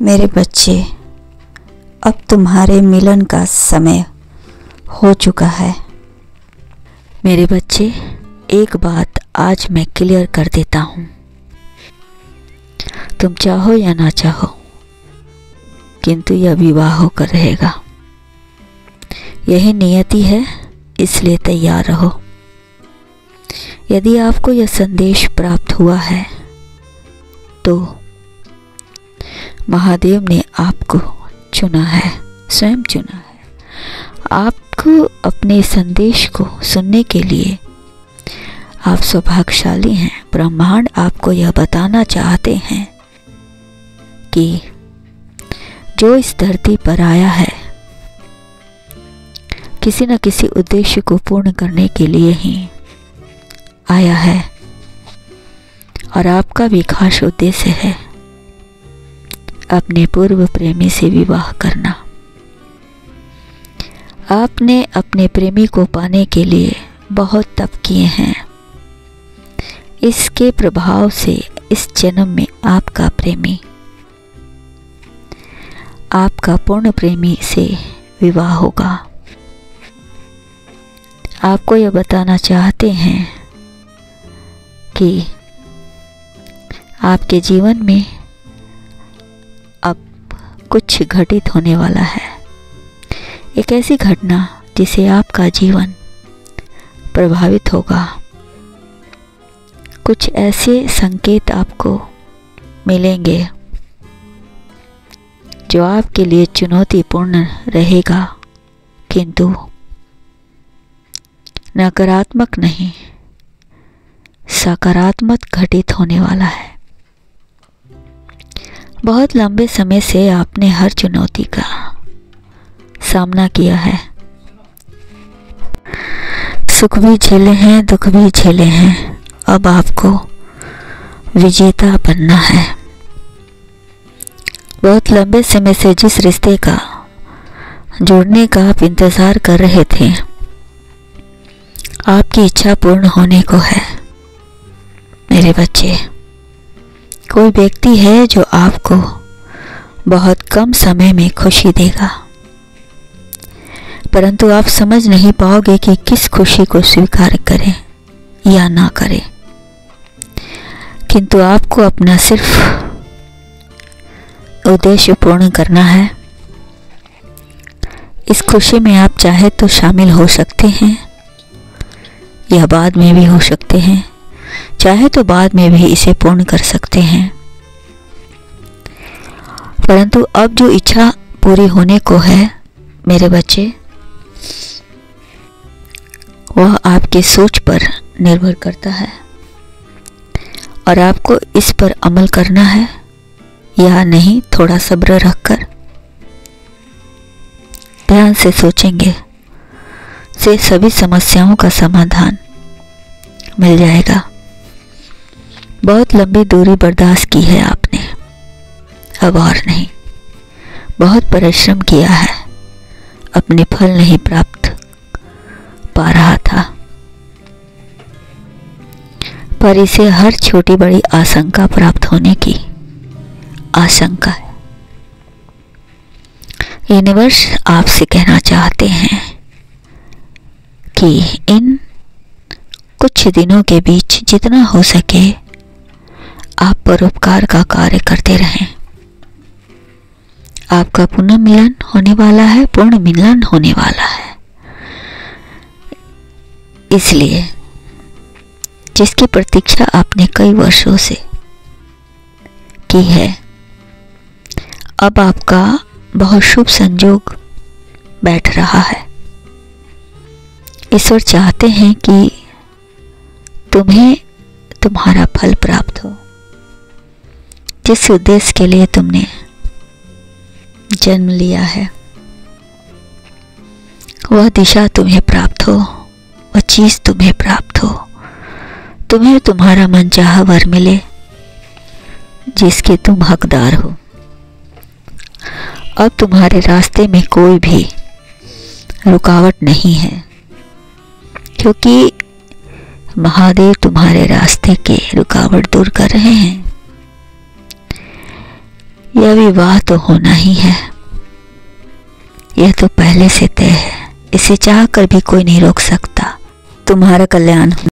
मेरे बच्चे, अब तुम्हारे मिलन का समय हो चुका है। मेरे बच्चे, एक बात आज मैं क्लियर कर देता हूँ। तुम चाहो या ना चाहो, किंतु यह विवाह होकर रहेगा। यही नियति है, इसलिए तैयार रहो। यदि आपको यह संदेश प्राप्त हुआ है तो महादेव ने आपको चुना है, स्वयं चुना है। आपको अपने संदेश को सुनने के लिए आप सौभाग्यशाली हैं। ब्रह्मांड आपको यह बताना चाहते हैं कि जो इस धरती पर आया है किसी न किसी उद्देश्य को पूर्ण करने के लिए ही आया है, और आपका भी खास उद्देश्य है अपने पूर्व प्रेमी से विवाह करना। आपने अपने प्रेमी को पाने के लिए बहुत तप किए हैं। इसके प्रभाव से इस जन्म में आपका प्रेमी आपका पूर्ण प्रेमी से विवाह होगा। आपको यह बताना चाहते हैं कि आपके जीवन में अब कुछ घटित होने वाला है। एक ऐसी घटना जिसे आपका जीवन प्रभावित होगा। कुछ ऐसे संकेत आपको मिलेंगे जो आपके लिए चुनौतीपूर्ण रहेगा, किंतु नकारात्मक नहीं, सकारात्मक घटित होने वाला है। बहुत लंबे समय से आपने हर चुनौती का सामना किया है। सुख भी झेले हैं, दुख भी झेले हैं। अब आपको विजेता बनना है। बहुत लंबे समय से जिस रिश्ते का जुड़ने का आप इंतजार कर रहे थे, आपकी इच्छा पूर्ण होने को है। मेरे बच्चे, कोई व्यक्ति है जो आपको बहुत कम समय में खुशी देगा, परंतु आप समझ नहीं पाओगे कि किस खुशी को स्वीकार करें या ना करें। किंतु आपको अपना सिर्फ उद्देश्य पूर्ण करना है। इस खुशी में आप चाहे तो शामिल हो सकते हैं या बाद में भी हो सकते हैं, चाहे तो बाद में भी इसे पूर्ण कर सकते हैं। परंतु अब जो इच्छा पूरी होने को है मेरे बच्चे, वह आपकी सोच पर निर्भर करता है, और आपको इस पर अमल करना है या नहीं। थोड़ा सब्र रखकर ध्यान से सोचेंगे से सभी समस्याओं का समाधान मिल जाएगा। बहुत लंबी दूरी बर्दाश्त की है आपने, अब और नहीं। बहुत परिश्रम किया है, अपने फल नहीं प्राप्त पा रहा था, पर इसे हर छोटी बड़ी आशंका प्राप्त होने की आशंका है। यूनिवर्स आपसे कहना चाहते हैं कि इन कुछ दिनों के बीच जितना हो सके आप परोपकार का कार्य करते रहें। आपका पुनः मिलन होने वाला है, पूर्ण मिलन होने वाला है। इसलिए जिसकी प्रतीक्षा आपने कई वर्षों से की है, अब आपका बहुत शुभ संयोग बैठ रहा है। ईश्वर चाहते हैं कि तुम्हें तुम्हारा फल प्राप्त हो। जिस उद्देश्य के लिए तुमने जन्म लिया है, वह दिशा तुम्हें प्राप्त हो, वह चीज तुम्हें प्राप्त हो, तुम्हें तुम्हारा मनचाहा वर मिले जिसके तुम हकदार हो। अब तुम्हारे रास्ते में कोई भी रुकावट नहीं है, क्योंकि महादेव तुम्हारे रास्ते के रुकावट दूर कर रहे हैं। यह विवाह तो होना ही है, यह तो पहले से तय है। इसे चाह कर भी कोई नहीं रोक सकता। तुम्हारा कल्याण